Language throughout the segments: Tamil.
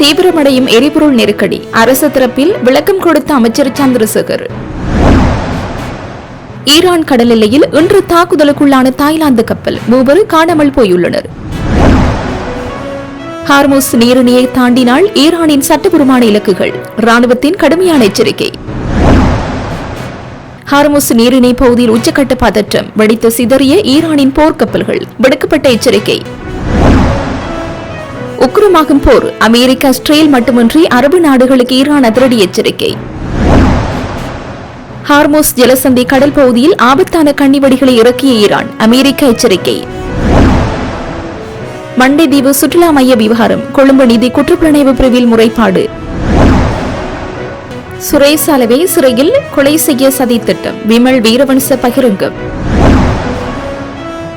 தீவிரமடையும் எரிபொருள் நெருக்கடி. அரசு தரப்பில் விளக்கம் கொடுத்த அமைச்சர் சந்திரசேகர். ஈரான் கடல் எல்லையில் இன்று தாக்குதலுக்குள்ளான தாய்லாந்து கப்பல் 3 காணாமல் போயுள்ளனர். ஹார்முஸ் நீரிணையை தாண்டினால் ஈரானின் சட்டபூர்வமான இலக்குகள். ராணுவத்தின் கடுமையான எச்சரிக்கை. ஹார்முஸ் நீரிணை பகுதியில் உச்சக்கட்ட பதற்றம். வெடித்து சிதறிய ஈரானின் போர்க்கப்பல்கள். விடுக்கப்பட்ட எச்சரிக்கை. உக்ரமாகும் போர். அமெரிக்கா, இஸ்ரேல் மட்டுமின்றி அரபு நாடுகளுக்கு ஈரான் அதிரடி எச்சரிக்கை. ஹார்முஸ் ஜலசந்தி கடல் பகுதியில் ஆபத்தான கண்ணிவெடிகளை இறக்கிய ஈரான். அமெரிக்கா எச்சரிக்கை. மண்டை தீவு சுற்றுலா மைய விவகாரம். கொழும்பு நீதி குற்றப்புலனாய்வு பிரிவில் முறைப்பாடு. சுரேஷ் அலவே சிறையில் கொலை செய்ய சதி திட்டம். விமல் வீரவன்ச பகிரங்கம்.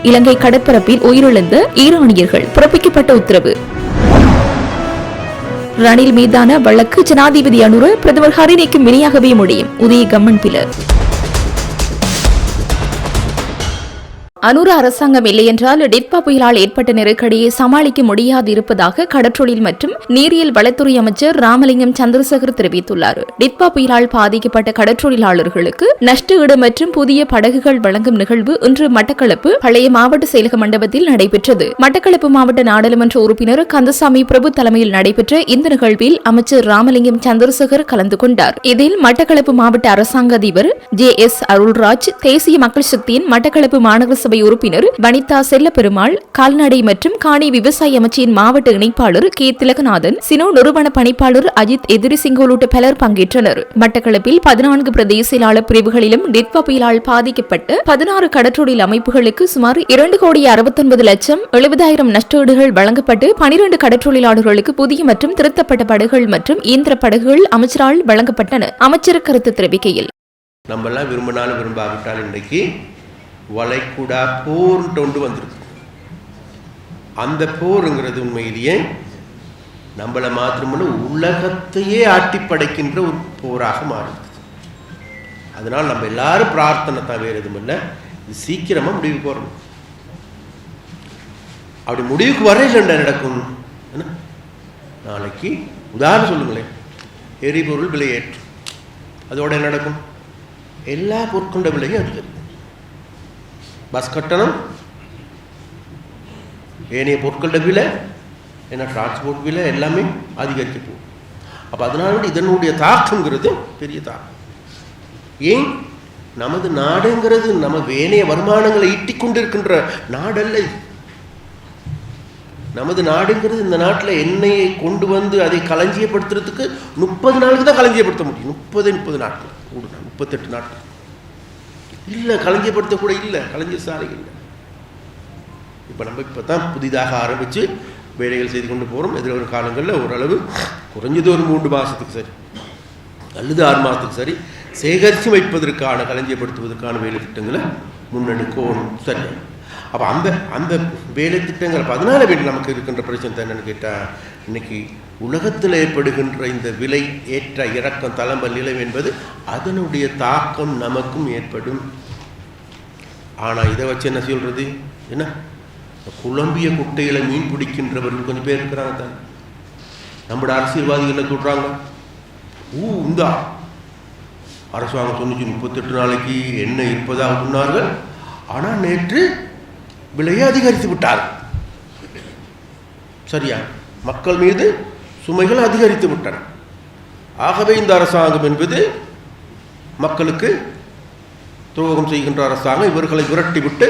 இலங்கை கடற்பரப்பில் உயிரிழந்த ஈரானியர்கள். பிறப்பிக்கப்பட்ட உத்தரவு. ரணில் மீதான வழக்கு ஜனாதிபதி அனுர பிரதமர் ஹரிணிக்கு வினையாகவே முடியும். உதய கம்மன் பிலர். அனுர அரசாங்கம் இல்லையென்றால் டிட்பா புயலால் ஏற்பட்ட நெருக்கடியை சமாளிக்க முடியாது இருப்பதாக கடற்றொழில் மற்றும் நீரியல் வளத்துறை அமைச்சர் ராமலிங்கம் சந்திரசேகர் தெரிவித்துள்ளார். டிட்பா புயலால் பாதிக்கப்பட்ட கடற்றொழிலாளர்களுக்கு நஷ்ட ஈடு மற்றும் புதிய படகுகள் வழங்கும் நிகழ்வு இன்று மட்டக்களப்பு பழைய மாவட்ட செயலக மண்டபத்தில் நடைபெற்றது. மட்டக்களப்பு மாவட்ட நாடாளுமன்ற உறுப்பினர் கந்தசாமி பிரபு தலைமையில் நடைபெற்ற இந்த நிகழ்வில் அமைச்சர் ராமலிங்கம் சந்திரசேகர் கலந்து கொண்டார். இதில் மட்டக்களப்பு மாவட்ட அரசாங்க அதிபர் JS அருள்ராஜ், தேசிய மக்கள் சக்தியின் மட்டக்களப்பு மாநகர சபை உறுப்பினர் வனிதா செல்லப்பெருமாள், கால்நடை மற்றும் காணி விவசாய அமைச்சின் மாவட்ட இணைப்பாளர் கே திலகநாதன், சினோ நிறுவன பணிப்பாளர் அஜித் எதிரிசிங் உள்ளிட்ட பலர் பங்கேற்றனர். மட்டக்களப்பில் 14 பிரதேச செயலாளர் பிரிவுகளிலும் டிட்பா புயலால் பாதிக்கப்பட்ட 16 கடற்றொழில் அமைப்புகளுக்கு சுமார் 2,69,70,000 நஷ்டஈடுகள் வழங்கப்பட்டு 12 கடற்றொழிலாளர்களுக்கு புதிய மற்றும் திருத்தப்பட்ட படகுகள் மற்றும் இயந்திர படகுகள் அமைச்சரால் வழங்கப்பட்டன. அமைச்சர் கருத்து தெரிவிக்கையில், நம்மெல்லாம் விரும்பினாலும் விரும்பாவிட்டால் இன்றைக்கு வளைகுடா போர்ன்ட்டு ஒன்று வந்திருக்கு. அந்த போருங்கிறது உண்மையிலேயே நம்மளை மாத்திரமல்ல உலகத்தையே ஆட்டி படைக்கின்ற ஒரு போராக மாறுது. அதனால் நம்ம எல்லாரும் பிரார்த்தனை தான், வேறு எதுவும் இல்லை, இது சீக்கிரமாக முடிவுக்கு வரணும். அப்படி முடிவுக்கு வரையில் என்ன நடக்கும்? நாளைக்கு உதாரணம் சொல்லுங்களேன், எரிபொருள் விலையேற்று, அதோட என்ன நடக்கும்? எல்லா பொருட்களோட விலையும் அதிகரிக்கும். பஸ் கட்டணம், ஏனைய பொருட்களோட விலை, ஏன்னா டிரான்ஸ்போர்ட் விலை எல்லாமே அதிகரிக்க போகும். அப்போ அதனால இதனுடைய தாக்கங்கிறது பெரிய தாக்கம். ஏன்? நமது நாடுங்கிறது நம்ம வேணைய வருமானங்களை ஈட்டிக் கொண்டிருக்கின்ற நாடல்ல. நமது நாடுங்கிறது இந்த நாட்டில் எண்ணெயை கொண்டு வந்து அதை களஞ்சியப்படுத்துறதுக்கு 30 நாளுக்கு தான் களஞ்சியப்படுத்த முடியும். 30 நாட்கள் கூட, 38 நாட்கள் இல்லை களஞ்சியப்படுத்த கூட இல்லை, களஞ்சிய சாலை இல்லை. இப்போ நம்ம இப்போ தான் புதிதாக ஆரம்பித்து வேலைகள் செய்து கொண்டு போகிறோம். எதிர்வரும் காலங்களில் ஓரளவு குறைஞ்சது ஒரு 3 மாதத்துக்கு சரி அல்லது 6 மாதத்துக்கு சரி சேகரித்து வைப்பதற்கான, களஞ்சியப்படுத்துவதற்கான வேலை திட்டங்களை முன்னெடுக்கணும். சரி, அப்போ அந்த வேலை திட்டங்கள் 14 வேலை நமக்கு இருக்கின்ற பிரச்சனை என்னென்னு கேட்டால், இன்னைக்கு உலகத்தில் ஏற்படுகின்ற இந்த விலை ஏற்ற இறக்கம் தளம்பல் நிலை என்பது அதனுடைய தாக்கம் நமக்கும் ஏற்படும். ஆனால் இதை வச்சு என்ன சொல்கிறது? என்ன, குழம்பிய குட்டைகளை மீன் பிடிக்கின்றவர்கள் கொஞ்சம் பேர் இருக்கிறாங்க தான். நம்மளோட அரசியல்வாதிகள் என்ன சொல்கிறாங்க? இந்தா அரசாங்கம் சொன்னிச்சு 38 நாளைக்கு எண்ணெய் இருப்பதாக சொன்னார்கள், ஆனால் நேற்று விலையை அதிகரித்து விட்டார்கள். சரியா? மக்கள் மீது சுமைகள் அதிகரித்து விட்டன. ஆகவே இந்த அரசாங்கம் என்பது மக்களுக்கு துரோகம் செய்கின்ற அரசாங்கம். இவர்களை விரட்டி விட்டு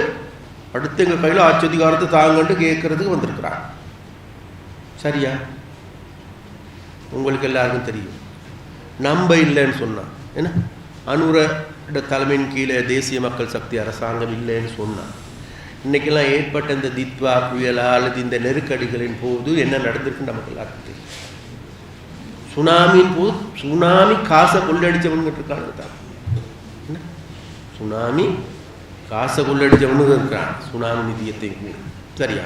அடுத்து எங்கள் கையில் ஆட்சி அதிகாரத்தை தாங்கன்னு கேட்கறதுக்கு வந்திருக்கிறார். சரியா? உங்களுக்கு எல்லாருக்கும் தெரியும். நம்ப இல்லைன்னு சொன்னான். என்ன, அனுர தலைமையின் கீழே தேசிய மக்கள் சக்தி அரசாங்கம் இல்லைன்னு சொன்னான். இன்றைக்கெல்லாம் ஏற்பட்ட இந்த தித்வா புயலா அல்லது இந்த நெருக்கடிகளின் போது என்ன நடந்திருக்குன்னு நமக்கு எல்லாருக்கும் தெரியும். சுனாமியின் போது சுனாமி காசை கொள்ளடிச்சவனுங்க இருக்காங்க தான். சுனாமி காசை கொள்ளடிச்சவனுங்க இருக்கிறான், சுனாமி நிதியத்தை. சரியா?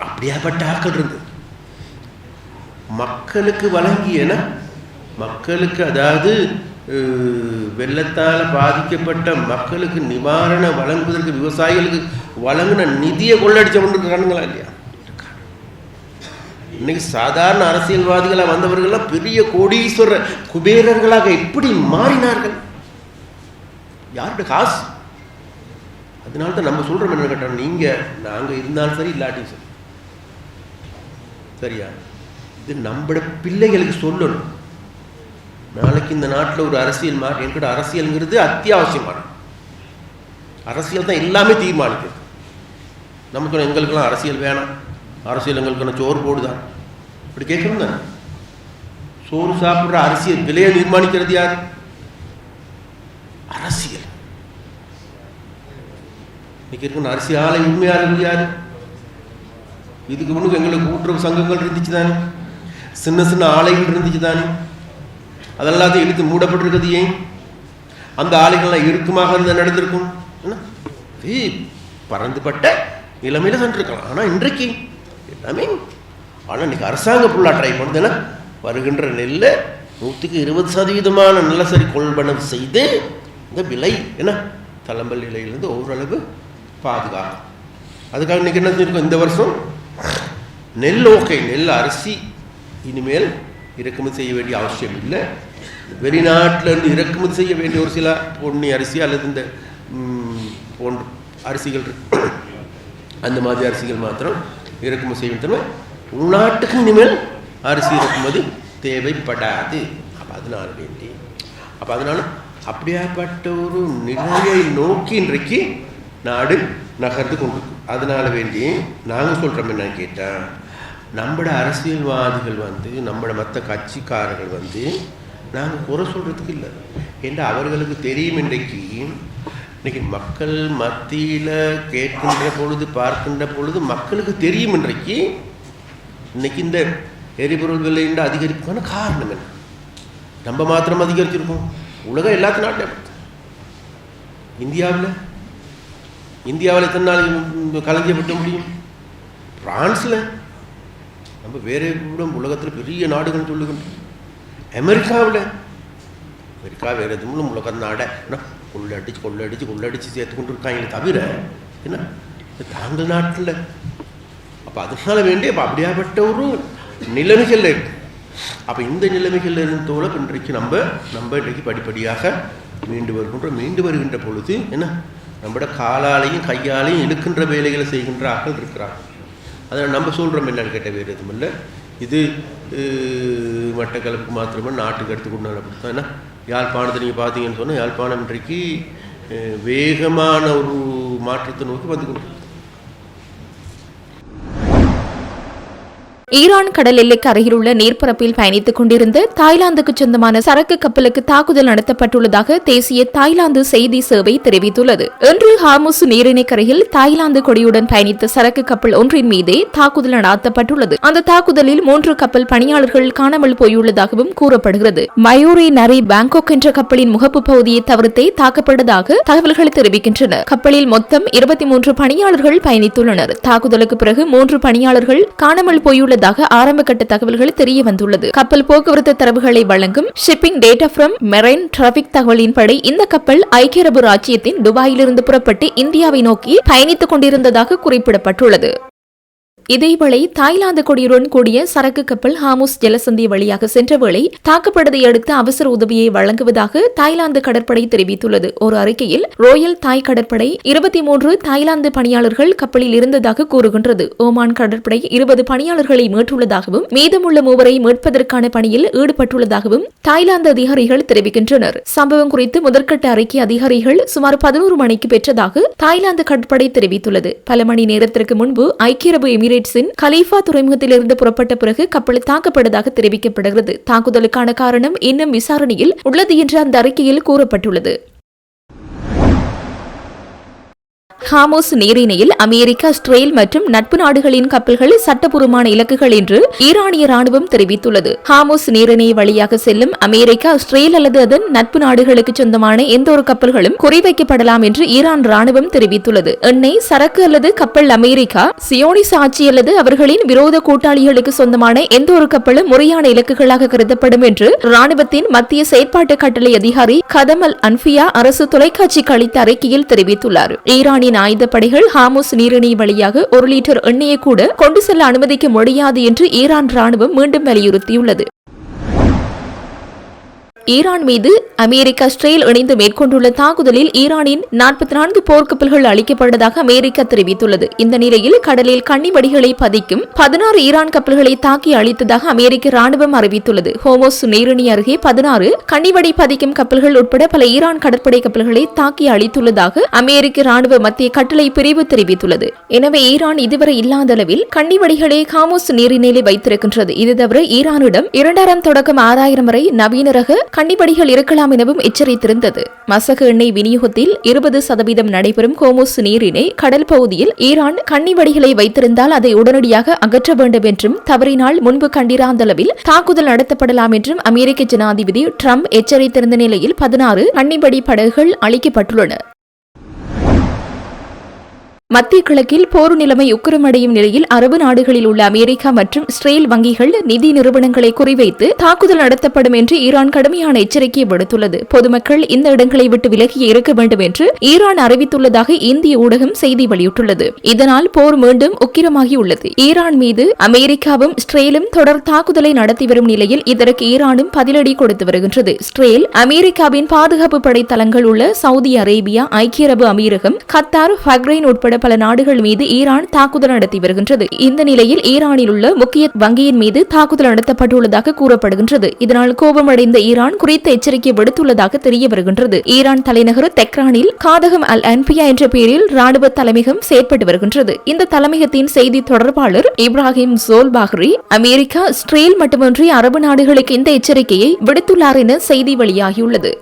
அப்படியாப்பட்ட ஆக்கள் இருந்தது. மக்களுக்கு வழங்கியன, மக்களுக்கு, அதாவது வெள்ளத்தால் பாதிக்கப்பட்ட மக்களுக்கு நிவாரணம் வழங்குவதற்கு விவசாயிகளுக்கு வழங்கின நிதியை கொள்ளடிச்சவனுக்கு காணுங்களா இல்லையா? இன்னைக்கு சாதாரண அரசியல்வாதிகளாக வந்தவர்கள்லாம் பெரிய கோடீஸ்வர குபேரர்களாக எப்படி மாறினார்கள்? யார்கிட்ட காசு? அதனால தான் நம்ம சொல்கிறோம் என்ன கேட்டோம், நாங்கள் இருந்தாலும் சரி இல்லாட்டியும் சரி, சரியா, இது நம்மளோட பிள்ளைகளுக்கு சொல்லணும். நாளைக்கு இந்த நாட்டில் ஒரு அரசியல் மாறி என்கிட்ட அரசியலுங்கிறது அத்தியாவசியமான அரசியல் தான் எல்லாமே தீர்மானிக்கிறது. நம்ம சொல்ல எங்களுக்கெல்லாம் அரசியல் வேணாம், அரசியல் எங்களுக்கு சோறு போடுதான் இப்படி கேட்கணும் தானே. சோறு சாப்பிட்ற அரசியல் விலையை தீர்மானிக்கிறது யார்? அரசியல். இன்னைக்கு இருக்கிற அரசியல் ஆலை உண்மையாளர்கள் யாரு? இதுக்கு முன்னுக்கு எங்களுக்கு கூட்டுறவு சங்கங்கள் இருந்துச்சு தானே, சின்ன சின்ன ஆலைகள் இருந்துச்சு தானே, அதெல்லாத்தையும் எடுத்து மூடப்பட்டிருக்கிறது ஏன்? அந்த ஆலைகள்லாம் இறுக்கமாக இருந்தால் நடந்திருக்கும். பறந்துபட்ட நிலைமையில சென்றிருக்கலாம். ஆனால் இன்றைக்கு எல்லாமே, ஆனால் இன்னைக்கு அரசாங்கம் ஃபுல்லாக ட்ரை பண்ணுதுன்னா வருகின்ற நெல்லை 100% நிலசரி கொள்வனவு செய்து இந்த விலை என்ன தளம்பல் நிலையிலிருந்து ஓரளவு பாதுகாக்கும். அதுக்காக இன்னைக்கு என்ன இருக்கும், இந்த வருஷம் நெல் ஓகே, நெல் அரிசி இனிமேல் இறக்குமதி செய்ய வேண்டிய அவசியம் இல்லை. வெளிநாட்டில் இருந்து இறக்குமதி செய்ய வேண்டிய ஒரு சில பொன்னி அரிசி அல்லது இந்த போன்ற அரிசிகள் அந்த மாதிரி அரிசிகள் மாத்திரம் இறக்குமதி செய்ய வேண்டும். உள்நாட்டுக்கு இனிமேல் அரிசி இறக்குமதி தேவைப்படாது. அதனால வேண்டி அதனால அப்படியாப்பட்ட ஒரு நிலையை நோக்கி இன்றைக்கு நாடு நகர்ந்து கொண்டிருக்கு. அதனால வேண்டி நாங்கள் சொல்கிறோம் என்னன்னு கேட்டால், நம்மளோட அரசியல்வாதிகள் நம்மளோட மற்ற கட்சிக்காரர்கள் நாங்கள் குறை சொல்கிறதுக்கு இல்லை. ஏன்னா அவர்களுக்கு தெரியும் இன்றைக்கு மக்கள் மத்தியில் கேட்கின்ற பொழுது பார்க்கின்ற பொழுது மக்களுக்கு தெரியும் இன்னைக்கு இந்த எரிபொருள் விலைன்ற அதிகரிப்புக்கான காரணம் என்ன. நம்ம மாத்திரம் அதிகரிச்சிருக்கோம், உலகம் எல்லாத்து நாட்டிலும். இந்தியாவில் எத்தனை நாள் கலஞ்சியப்பட்ட முடியும்? பிரான்ஸில் நம்ம வேறு உலகத்தில் பெரிய நாடுகள் சொல்லுகின்றோம். அமெரிக்கா வேறு எதுவும் உலக நாடை கொள்ளடிச்சு சேர்த்து கொண்டு இருக்காங்க தவிர என்ன தாங்கள் நாட்டில். அப்போ அதனால வேண்டிய அப்படியாப்பட்ட ஒரு நிலைமைகள் இருக்கு. அப்போ இந்த நிலைமைகள் இருந்தோட இன்றைக்கு நம்ம இன்றைக்கு படிப்படியாக மீண்டு வருகின்ற பொழுது என்ன நம்மளோட காலாலையும் கையாலையும் இழுக்கின்ற வேலைகளை செய்கின்ற ஆட்கள் இருக்கிறாங்க. அதனால் நம்ம சொல்கிறோம் என்னன்னு கேட்ட வேறு எதுவும் இல்லை. இது மட்டக்களப்புக்கு மாத்திரமே நாட்டுக்கு எடுத்துக்கொண்டு அப்படி தான். ஏன்னா யாழ்ப்பாணத்தை நீங்கள் பார்த்தீங்கன்னு சொன்னால் யாழ்ப்பாணம் இன்றைக்கு வேகமான ஒரு மாற்றத்தை நோக்கி வந்து கொண்டு. ஈரான் கடல் எல்லைக்கு அருகிலுள்ள நீர்ப்பரப்பில் பயணித்துக் கொண்டிருந்த தாய்லாந்துக்கு சொந்தமான சரக்கு கப்பலுக்கு தாக்குதல் நடத்தப்பட்டுள்ளதாக தேசிய தாய்லாந்து செய்தி சேவை தெரிவித்துள்ளது. இன்று ஹார்முஸ் நீரிணைக்கரையில் தாய்லாந்து கொடியுடன் பயணித்த சரக்கு கப்பல் ஒன்றின் மீதே தாக்குதல் நடத்தப்பட்டுள்ளது. அந்த தாக்குதலில் 3 கப்பல் பணியாளர்கள் காணாமல் போயுள்ளதாகவும் கூறப்படுகிறது. மயூரி நரி பாங்காக் என்ற கப்பலின் முகப்பு பகுதியை தவிர்த்தே தாக்கப்பட்டதாக தகவல்கள் தெரிவிக்கின்றன. கப்பலில் மொத்தம் 23 பணியாளர்கள் பயணித்துள்ளனர். தாக்குதலுக்கு பிறகு 3 பணியாளர்கள் காணாமல் போயுள்ளதாக ஆரம்ப கட்ட தகவல்கள் தெரிய வந்துள்ளது. கப்பல் போக்குவரத்து தரவுகளை வழங்கும் shipping data from marine traffic தகவலின்படி இந்த கப்பல் ஐக்கிய அரபு ராச்சியத்தின் துபாயிலிருந்து புறப்பட்டு இந்தியாவை நோக்கி பயணித்துக் கொண்டிருந்ததாக குறிப்பிடப்பட்டுள்ளது. இதேவேளை தாய்லாந்து கொடியுடன் கூடிய சரக்கு கப்பல் ஹார்முஸ் ஜலசந்தி வழியாக சென்ற வேளை தாக்கப்பட்டதை அடுத்து அவசர உதவியை வழங்குவதாக தாய்லாந்து கடற்படை தெரிவித்துள்ளது. ஒரு அறிக்கையில் ரோயல் தாய் கடற்படை 23 தாய்லாந்து பணியாளர்கள் கப்பலில் இருந்ததாக கூறுகின்றது. ஓமான் கடற்படை 20 பணியாளர்களை மீட்டுள்ளதாகவும் மீதமுள்ள 3 மீட்பதற்கான பணியில் ஈடுபட்டுள்ளதாகவும் தாய்லாந்து அதிகாரிகள் தெரிவிக்கின்றனர். சம்பவம் குறித்து முதற்கட்ட அறிக்கை அதிகாரிகள் சுமார் 11 மணிக்கு பெற்றதாக தாய்லாந்து கடற்படை தெரிவித்துள்ளது. பல மணி நேரத்திற்கு முன்பு ஐக்கிய அரபு எமிரேட்ஸின் கலீஃபா துறைமுகத்திலிருந்து புறப்பட்ட பிறகு கப்பல் தாக்கப்பட்டதாக தெரிவிக்கப்படுகிறது. தாக்குதலுக்கான காரணம் இன்னும் விசாரணையில் உள்ளது என்று அந்த அறிக்கையில் கூறப்பட்டுள்ளது. ஹார்முஸ் நீரிணையில் அமெரிக்கா, இஸ்ரேல் மற்றும் நட்பு நாடுகளின் கப்பல்கள் சட்டபூர்வமான இலக்குகள் என்று ஈரானிய ராணுவம் தெரிவித்துள்ளது. ஹார்முஸ் நீரிணை வழியாக செல்லும் அமெரிக்கா, இஸ்ரேல் அல்லது அதன் நட்பு நாடுகளுக்கு சொந்தமான எந்த ஒரு கப்பல்களும் குறிவைக்கப்படலாம் என்று ஈரான் ராணுவம் தெரிவித்துள்ளது. எண்ணெய், சரக்கு அல்லது கப்பல் அமெரிக்கா, சியோனிச ஆட்சி அல்லது அவர்களின் விரோத கூட்டாளிகளுக்கு சொந்தமான எந்த ஒரு கப்பலும் முறையான இலக்குகளாக கருதப்படும் என்று ராணுவத்தின் மத்திய செயற்பாட்டு கட்டளை அதிகாரி கதம் அல் அன்பியா அரசு தொலைக்காட்சிக்கு அளித்த அறிக்கையில் தெரிவித்துள்ளார். ஈரானின் ஈரானின் ஆயுதப்படைகள் ஹார்முஸ் நீரிணை வழியாக 1 லிட்டர் எண்ணெயை கூட கொண்டு செல்ல அனுமதிக்க முடியாது என்று ஈரான் ராணுவம் மீண்டும் வலியுறுத்தியுள்ளது. ஈரான் மீது அமெரிக்கா இஸ்ரேல் இணைந்து மேற்கொண்டுள்ள தாக்குதலில் ஈரானின் 44 போர்க்கப்பல்கள் அளிக்கப்பட்டதாக அமெரிக்கா தெரிவித்துள்ளது. இந்த நிலையில் கடலில் கன்னிவடிகளை பதிக்கும் 16 ஈரான் கப்பல்களை தாக்கி அழித்ததாக அமெரிக்க ராணுவம் அறிவித்துள்ளது. ஹோமோஸ் நீரிணை அருகே 16 கன்னிவடி பதிக்கும் கப்பல்கள் உட்பட பல ஈரான் கடற்படை கப்பல்களை தாக்கி அழித்துள்ளதாக அமெரிக்க ராணுவ மத்திய கட்டளை பிரிவு தெரிவித்துள்ளது. எனவே ஈரான் இதுவரை இல்லாத அளவில் கன்னிவடிகளை ஹோமோஸ் நீரிணையில் வைத்திருக்கின்றது. இது தவிர ஈரானிடம் 2000 தொடக்கம் 6000 வரை நவீன ரக கன்னிவடிகள் இருக்கலாம் எனவும் எச்சரித்திருந்தது. மசகு எண்ணெய் விநியோகத்தில் 20% நடைபெறும் ஹோமோஸ் நீரிணை கடல் பகுதியில் ஈரான் கன்னிவடிகளை வைத்திருந்தால் அதை உடனடியாக அகற்ற வேண்டும் என்றும் தவறினால் முன்பு கண்டிராத அளவில் தாக்குதல் நடத்தப்படலாம் என்றும் அமெரிக்க ஜனாதிபதி ட்ரம்ப் எச்சரித்திருந்த நிலையில் 16 கன்னிவடி படகுகள் அளிக்கப்பட்டுள்ளன. மத்திய கிழக்கில் போர் நிலைமை உக்கிரமடையும் நிலையில் அரபு நாடுகளில் உள்ள அமெரிக்கா மற்றும் இஸ்ரேல் வங்கிகள் நிதி நிறுவனங்களை குறிவைத்து தாக்குதல் நடத்தப்படும் என்று ஈரான் கடுமையான எச்சரிக்கையை விடுத்துள்ளது. பொதுமக்கள் இந்த இடங்களை விட்டு விலகி இருக்க வேண்டும் என்று ஈரான் அறிவித்துள்ளதாக இந்திய ஊடகம் செய்தி வெளியிட்டுள்ளது. இதனால் போர் மீண்டும் உக்கிரமாகியுள்ளது. ஈரான் மீது அமெரிக்காவும் இஸ்ரேலும் தொடர் தாக்குதலை நடத்தி வரும் நிலையில் இதற்கு ஈரானும் பதிலடி கொடுத்து வருகின்றது. இஸ்ரேல் அமெரிக்காவின் பாதுகாப்பு படை தளங்கள் உள்ள சவுதி அரேபியா, ஐக்கிய அரபு அமீரகம், கத்தார், பஹ்ரைன் உட்பட பல நாடுகள் மீது ஈரான் தாக்குதல் நடத்தி வருகின்றது. இந்த நிலையில் ஈரானில் உள்ள முக்கிய வங்கியின் மீது தாக்குதல் நடத்தப்பட்டுள்ளதாக கூறப்படுகின்றது. இதனால் கோபமடைந்த ஈரான் குறித்த எச்சரிக்கை விடுத்துள்ளதாக தெரிய வருகின்றது. ஈரான் தலைநகர் தெஹ்ரானில் காதகம் அல் அன்பியா என்ற பெயரில் ராணுவ தலைமையகம் செயற்பட்டு வருகின்றது. இந்த தலைமையகத்தின் செய்தி தொடர்பாளர் இப்ராஹிம் ஜோல்பாஹ்ரி அமெரிக்கா, இஸ்ரேல் மட்டுமின்றி அரபு நாடுகளுக்கு இந்த எச்சரிக்கையை விடுத்துள்ளார் என செய்தி வெளியாகியுள்ளது.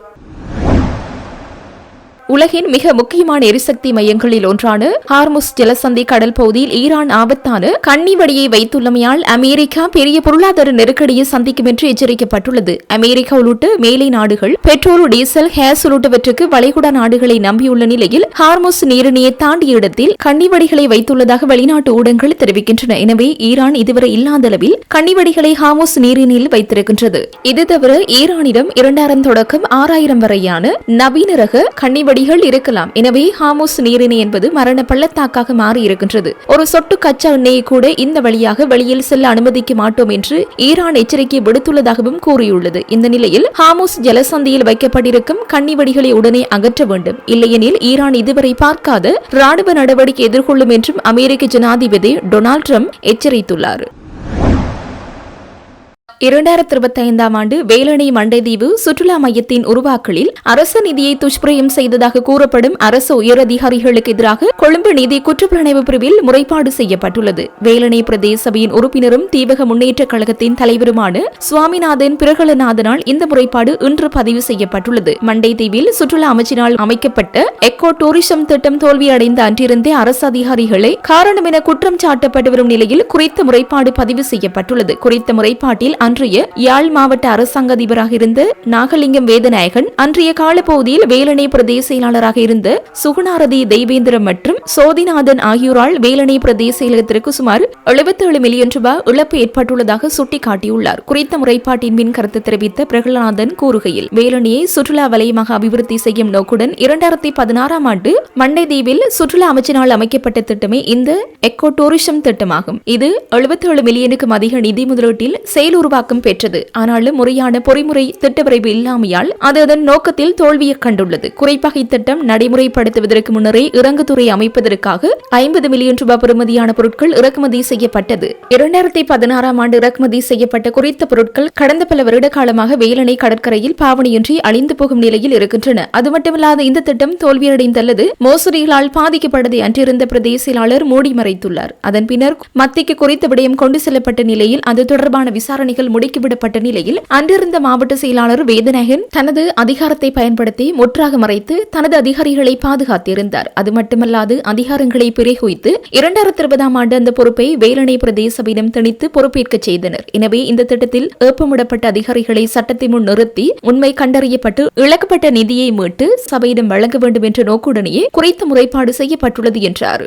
உலகின் மிக முக்கியமான எரிசக்தி மையங்களில் ஒன்றான ஹார்முஸ் ஜலசந்தி கடல் பகுதியில் ஈரான் ஆபத்தான கன்னிவடியை வைத்துள்ளமையால் அமெரிக்கா பெரிய பொருளாதார நெருக்கடியை சந்திக்கும் என்று எச்சரிக்கப்பட்டுள்ளது. அமெரிக்கா உள்ளிட்ட மேலை நாடுகள் பெட்ரோல், டீசல், கேஸ் உள்ளிட்டவற்றுக்கு வளைகுடா நாடுகளை நம்பியுள்ள நிலையில் ஹார்முஸ் நீரிணையை தாண்டிய இடத்தில் கன்னிவடிகளை வைத்துள்ளதாக வெளிநாட்டு ஊடகங்கள் தெரிவிக்கின்றன. எனவே ஈரான் இதுவரை இல்லாத அளவில் கன்னிவடிகளை ஹார்முஸ் நீரிணையில் வைத்திருக்கின்றது. இது தவிர ஈரானிடம் 2000 தொடக்கம் 6000 வரையான நவீன ரக கன்னிவடி இருக்கலாம். எனவே ஹார்முஸ் நீரிணை என்பது மரண பள்ளத்தாக்காக மாறி இருக்கின்றது. ஒரு சொட்டு கச்சா எண்ணெயை கூட இந்த வழியாக வெளியில் செல்ல அனுமதிக்க மாட்டோம் என்று ஈரான் எச்சரிக்கை விடுத்துள்ளதாகவும் கூறியுள்ளது. இந்த நிலையில் ஹார்முஸ் ஜலசந்தியில் வைக்கப்பட்டிருக்கும் கன்னிவடிகளை உடனே அகற்ற வேண்டும். இல்லையெனில் ஈரான் இதுவரை பார்க்காத ராணுவ நடவடிக்கை எதிர்கொள்ளும் என்றும் அமெரிக்க ஜனாதிபதி டொனால்ட் ட்ரம்ப் எச்சரித்துள்ளார். 2025 ஆண்டு வேலணை மண்டைதீவு சுற்றுலா மையத்தின் உருவாக்கலில் அரசு நிதியை துஷ்பிரயம் செய்ததாக கூறப்படும் அரசு உயரதிகாரிகளுக்கு எதிராக கொழும்பு நீதி குற்றப்புலனாய்வு பிரிவில் முறைப்பாடு செய்யப்பட்டுள்ளது. வேலணை பிரதேச சபையின் உறுப்பினரும் தீவக முன்னேற்ற கழகத்தின் தலைவருமான சுவாமிநாதன் பிரகலநாதனால் இந்த முறைப்பாடு இன்று பதிவு செய்யப்பட்டுள்ளது. மண்டைதீவில் சுற்றுலா அமைச்சினால் அமைக்கப்பட்ட எக்கோ டூரிசம் திட்டம் தோல்வியடைந்த அன்றிருந்தே அரசு அதிகாரிகளை காரணம் என குற்றம் சாட்டப்பட்டு வரும் நிலையில் குறித்த முறைப்பாடு பதிவு செய்யப்பட்டுள்ளது. குறித்த முறைப்பாட்டில் அன்றைய யாழ் மாவட்ட அரசாங்க அதிபராக இருந்த நாகலிங்கம் வேதநாயகன், அன்றைய காலப்பகுதியில் வேலணை பிரதேச செயலாளராக இருந்த சுகுணாரதி தெய்வேந்திரம் மற்றும் சோதிநாதன் ஆகியோரால் வேலணை பிரதேச செயலகத்திற்கு சுமார் 77 மில்லியன் ரூபாய் இழப்பு ஏற்பட்டுள்ளதாக சுட்டிக்காட்டியுள்ளார். குறித்த முறைப்பாட்டின் பின் கருத்து தெரிவித்த பிரகலானந்தன் கூறுகையில், வேலணையை சுற்றுலா வலயமாக அபிவிருத்தி செய்யும் நோக்குடன் 2016 ஆண்டு மண்டைதீவில் சுற்றுலா அமைச்சினால் அமைக்கப்பட்ட திட்டமே இந்த எக்கோ டூரிசம் திட்டமாகும். இது 77 மில்லியனுக்கும் அதிக நிதி முதலீட்டில் செயலுருவாக்கம் பெற்றது. ஆனாலும் முறையான பொறிமுறை திட்டவரைவு இல்லாமையால் அது அதன் நோக்கத்தில் தோல்வியை கண்டுள்ளது. குறிப்பாக இத்திட்டம் நடைமுறைப்படுத்துவதற்கு முன்னரே இறங்குதுறை அமைப்பதற்காக 50 மில்லியன் ரூபாய் பெறுமதியான பொருட்கள் இறக்குமதி செய்யப்பட்டது. 2016 ஆண்டு இறக்குமதி செய்யப்பட்ட குறித்த பொருட்கள் கடந்த பல வருட காலமாக வேலணை கடற்கரையில் பாவனையின்றி அழிந்து போகும் நிலையில் இருக்கின்றன. அது மட்டுமில்லாத இந்த திட்டம் தோல்வியடைந்துள்ளது மோசடிகளால் பாதிக்கப்பட்டதை அன்றிருந்த பிரதேச செயலாளர் மூடி மறைத்துள்ளார். அதன் பின்னர் மத்திக்கு குறித்த விடயம் கொண்டு செல்லப்பட்ட நிலையில் அது தொடர்பான விசாரணைகள் முடுக்கிவிடப்பட்ட நிலையில் அன்றிருந்த மாவட்ட செயலாளர் வேதநாயகன் தனது அதிகாரத்தை பயன்படுத்தி முற்றாக மறைத்து தனது அதிகாரிகளை பாதுகாத்திருந்தார். அது மட்டுமல்லாது அதிகாரங்களை பிறைகுய்த்து 2020 ஆண்டு அந்த பொறுப்பை வேலணை பிரதேச சபையிடம் திணித்து பொறுப்பேற்க செய்தனர். எனவே இந்த திட்டத்தில் ஏப்பமிடப்பட்ட அதிகாரிகளை சட்டத்தை முன் நிறுத்தி உண்மை கண்டறியப்பட்டு இழக்கப்பட்ட நிதியை மீட்டு சபையிடம் வழங்க வேண்டும் என்ற நோக்குடனேயே குறித்த முறைப்பாடு செய்யப்பட்டுள்ளது என்றார்.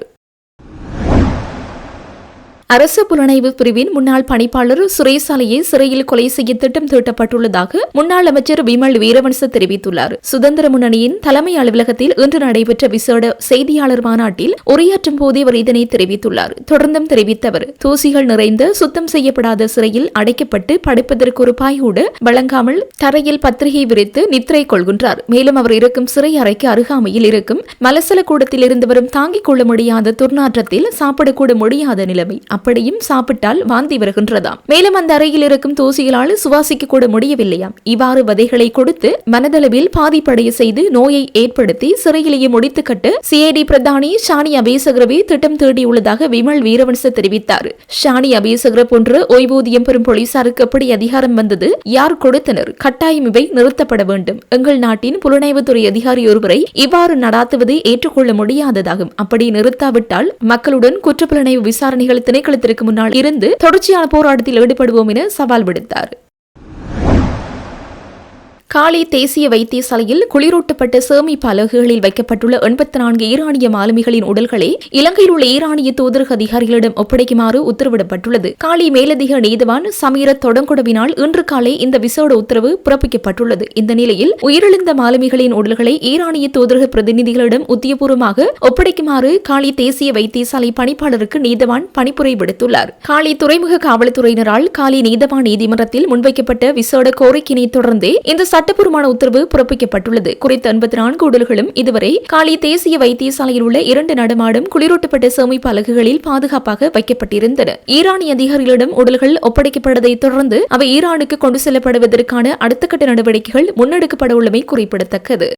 அரசு புலனாய்வு பிரிவின் முன்னாள் பணிப்பாளர் சுரேசாலையை சிறையில் கொலை செய்ய திட்டம் தீட்டப்பட்டுள்ளதாக முன்னாள் அமைச்சர் விமல் வீரவன்ச தெரிவித்துள்ளார். சுதந்திர முன்னணியின் தலைமை அலுவலகத்தில் இன்று நடைபெற்ற விசேட செய்தியாளர் மாநாட்டில் உரையாற்றும் போதே அவர் இதனை தெரிவித்துள்ளார். தொடர்ந்தும் தெரிவித்த அவர், தூசிகள் நிறைந்த சுத்தம் செய்யப்படாத சிறையில் அடைக்கப்பட்டு படுப்பதற்கு ஒரு பாயோடு வழங்காமல் தரையில் பத்திரிகை விரித்து நித்திரை கொள்கின்றார். மேலும் அவர் இருக்கும் சிறை அறைக்கு அருகாமையில் இருக்கும் மலசல கூடத்தில் இருந்து வரும் தாங்கிக் கொள்ள முடியாத துர்நாற்றத்தில் சாப்பிடக்கூட முடியாத நிலைமை. அப்படியும் சாப்பிட்டால் வாந்தி வருகின்றதாம். மேலும் அந்த அறையில் இருக்கும் தூசிகளால் சுவாசிக்க கூட முடியவில்லையாம். இவ்வாறு வதைகளை கொடுத்து மனதளவில் பாதிப்படைய செய்து நோயை ஏற்படுத்தி சிறையிலேயே முடித்து கட்ட சிஐடி பிரதானி ஷானி அபேசகரவே திட்டம் தேடியுள்ளதாக விமல் வீரவன்ச தெரிவித்தார். ஷானி அபேசகர போன்ற ஓய்வூதியம் பெறும் போலீசாருக்கு எப்படி அதிகாரம் வந்தது? யார் கொடுத்தனர்? கட்டாயம் இவை நிறுத்தப்பட வேண்டும். எங்கள் நாட்டின் புலனாய்வுத்துறை அதிகாரி ஒருவரை இவ்வாறு நடாத்துவது ஏற்றுக்கொள்ள முடியாததாகும். அப்படி நிறுத்தாவிட்டால் மக்களுடன் குற்றப்புலனாய்வு விசாரணைகள் திணைக்களத்திற்கு முன்னால் இருந்து தொடர்ச்சியான போராட்டத்தில் ஈடுபடுவோம் என சவால் விடுத்தார். காலி தேசிய வைத்தியசாலையில் குளிரூட்டப்பட்ட சேமிப்பு அலகுகளில் வைக்கப்பட்டுள்ள 84 ஈரானிய மாலுமிகளின் உடல்களை இலங்கையில் உள்ள ஈரானிய தூதரக அதிகாரிகளிடம் ஒப்படைக்குமாறு உத்தரவிடப்பட்டுள்ளது. காலி மேலதிக நீதிவான் சமீர தொடங்கொடவினால் இன்று காலை இந்த விசேட உத்தரவு பிறப்பிக்கப்பட்டுள்ளது. இந்த நிலையில் உயிரிழந்த மாலுமிகளின் உடல்களை ஈரானிய தூதரக பிரதிநிதிகளிடம் உத்தியபூர்வமாக ஒப்படைக்குமாறு காலி தேசிய வைத்தியசாலை பணிப்பாளருக்கு நீதவான் பணிப்புரை விடுத்துள்ளார். காலி துறைமுக காவல்துறையினரால் காலி நீதவான் நீதிமன்றத்தில் முன்வைக்கப்பட்ட விசேட கோரிக்கையினை தொடர்ந்தே இந்த சட்டப்பூர்வமான உத்தரவு பிறப்பிக்கப்பட்டுள்ளது. குறித்த 84 உடல்களும் இதுவரை காலி தேசிய வைத்தியசாலையில் உள்ள 2 நடமாடும் குளிரூட்டப்பட்ட சேமிப்பு அலகுகளில் பாதுகாப்பாக வைக்கப்பட்டிருந்தன. ஈரானிய அதிகாரிகளிடம் உடல்கள் ஒப்படைக்கப்பட்டதை தொடர்ந்து அவை ஈரானுக்கு கொண்டு செல்லப்படுவதற்கான அடுத்த கட்ட நடவடிக்கைகள் முன்னெடுக்கப்பட உள்ளமை குறிப்பிடத்தக்கது.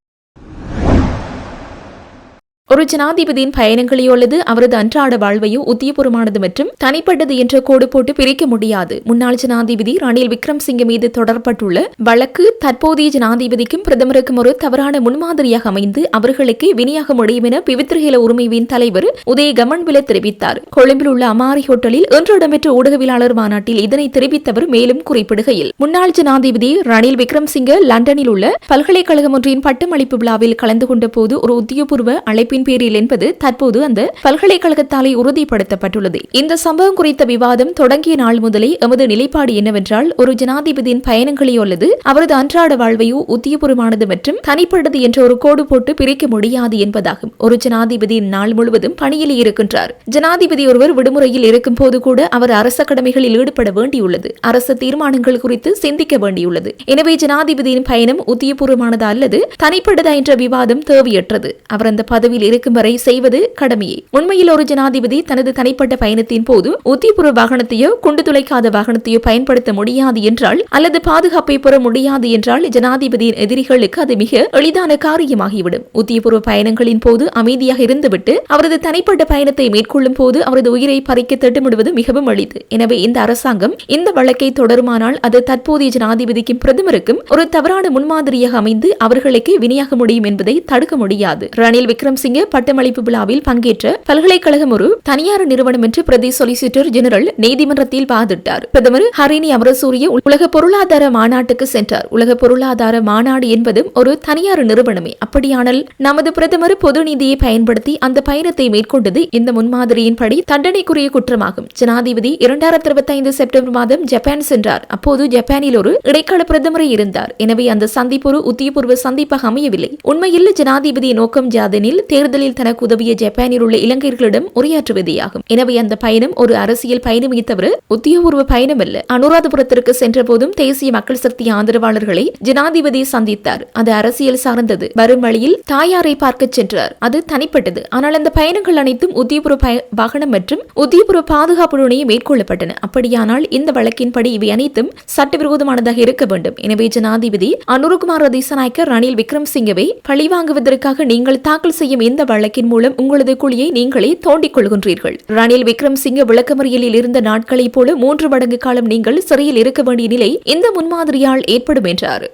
ஒரு ஜனாதிபதியின் பயணங்களையோ அல்லது அவரது அன்றாட வாழ்வையோ உத்தியபூர்வமானது மற்றும் தனிப்பட்டது என்ற கோடு போட்டு பிரிக்க முடியாது. முன்னாள் ஜனாதிபதி ரணில் விக்ரமசிங்கே மீது தொடரப்பட்டுள்ள வழக்கு தற்போதைய ஜனாதிபதிக்கும் பிரதமருக்கும் ஒரு தவறான முன்மாதிரியாக அமைந்து அவர்களுக்கு வினியாக முடியும் என பிவித்ரஹேல உரிமைவின் தலைவர் உதய கமன்பில தெரிவித்தார். கொழும்பில் உள்ள அமாரி ஹோட்டலில் இன்று இடம்பெற்ற ஊடகவியலாளர் மாநாட்டில் இதனை தெரிவித்தவர் மேலும் குறிப்பிடுகையில், முன்னாள் ஜனாதிபதி ரணில் விக்ரமசிங்கே லண்டனில் உள்ள பல்கலைக்கழகம் ஒன்றின் பட்டமளிப்பு விழாவில் கலந்து கொண்ட போது ஒரு உத்தியோகபூர்வ அழைப்பு பேரில் என்பது தற்போது அந்த பல்கலைக்கழகத்தாலே உறுதிப்படுத்தப்பட்டுள்ளது. இந்த சம்பவம் குறித்த விவாதம் தொடங்கிய நாள் முதலே எமது நிலைப்பாடு என்னவென்றால், ஒரு ஜனாதிபதியின் பயணங்களையோ அல்லது அவரது அன்றாட வாழ்வையோ உத்தியபூர்வமானது மற்றும் தனிப்பட்டது என்ற ஒரு கோடு போட்டு பிரிக்க முடியாது என்பதாகும். ஒரு ஜனாதிபதியின் நாள் முழுவதும் பணியில் இருக்கின்றார். ஜனாதிபதி ஒருவர் விடுமுறையில் இருக்கும் போது கூட அவர் அரச கடமைகளில் ஈடுபட வேண்டியுள்ளது. அரசு தீர்மானங்கள் குறித்து சிந்திக்க வேண்டியுள்ளது. எனவே ஜனாதிபதியின் பயணம் உத்தியபூர்வமானதா அல்லது தனிப்பட்டதா என்ற விவாதம் தேவையற்றது. அவர் அந்த பதவியில் இருக்கும் வரை செய்வது கடமையே. உண்மையில் ஒரு ஜனாதிபதி தனது தனிப்பட்ட பயணத்தின் போது உத்தியபூர்வ வாகனத்தையோ குண்டு துளைக்காத வாகனத்தையோ பயன்படுத்த முடியாது என்றால் அல்லது பாதுகாப்பை பெற முடியாது என்றால் ஜனாதிபதியின் எதிரிகளுக்கு அது மிக எளிதான காரியமாகிவிடும். உத்தியபூர்வ பயணங்களின் போது அமைதியாக இருந்துவிட்டு அவரது தனிப்பட்ட பயணத்தை மேற்கொள்ளும் போது அவரது உயிரை பறிக்க திட்டமிடுவது மிகவும் எளிது. எனவே இந்த அரசாங்கம் இந்த வழக்கை தொடருமானால் அது தற்போதைய ஜனாதிபதிக்கும் பிரதமருக்கும் ஒரு தவறான முன்மாதிரியாக அமைந்து அவர்களுக்கு வினையாக முடியும் என்பதை தடுக்க முடியாது. ரணில் விக்ரமசிங்கே பட்டமளிப்பு விழாவில் பங்கேற்ற பல்கலைக்கழகம் ஒரு தனியார் நிறுவனம் என்று பிரதி சொலிசிட்டர் ஜெனரல் நீதிமன்றத்தில் வாதிட்டார். பிரதமர் ஹரிணி அமரசூரிய உலக பொருளாதார மாநாட்டுக்கு சென்றார். உலக பொருளாதார மாநாடு என்பதும் ஒரு தனியார் நிறுவனமே. அப்படியானால் நமது பிரதமர் பொது நிதியை பயன்படுத்தி அந்த பயணத்தை மேற்கொண்டது இந்த முன்மாதிரியின்படி தண்டனைக்குரிய குற்றமாகும். ஜனாதிபதி 2025 செப்டம்பர் மாதம் ஜப்பான் சென்றார். அப்போது ஜப்பானில் ஒரு இடைக்கால பிரதமரை இருந்தார். எனவே அந்த சந்திப்பு ஒரு உத்தியபூர்வ சந்திப்பாக அமையவில்லை. உண்மையில் ஜனாதிபதியின் நோக்கம் ஜாதனில் தேர்தலில் தனக்கு உதவிய ஜப்பானில் உள்ள இலங்கையர்களிடம் உரையாற்றுவதேயாகும். எனவே அந்த பயணம் ஒரு அரசியல் பயணமே தவிர உத்தியோகபூர்வ பயணம் அல்ல. அனுராதபுரத்திற்கு சென்ற போதும் தேசிய மக்கள் சக்தி ஆதரவாளர்களை ஜனாதிபதி சந்தித்தார். அது அரசியல் சார்ந்தது. வரும் வழியில் தாயாரை பார்க்க சென்றார். அது தனிப்பட்டது. ஆனால் அந்த பயணங்கள் அனைத்தும் உத்தியோகபூர்வ வாகனம் மற்றும் உத்தியோகபூர்வ பாதுகாப்புடனே மேற்கொள்ளப்பட்டன. அப்படியானால் இந்த வழக்கின்படி இவை அனைத்தும் சட்டவிரோதமானதாக இருக்க வேண்டும். எனவே ஜனாதிபதி அனுரகுமார திசாநாயக்க ரணில் விக்ரமசிங்கவை பழிவாங்குவதற்காக நீங்கள் தாக்கல் செய்யும் இந்த வழக்கின் மூலம் உங்களது குழியை நீங்களே தோண்டிக் கொள்கின்றீர்கள். ரணில் விக்ரமசிங்கே விளக்கமறியலில் இருந்த நாட்களைப் போல 3 மடங்கு காலம் நீங்கள் சிறையில் இருக்க வேண்டிய நிலை இந்த முன்மாதிரியால் ஏற்படும் என்றார்.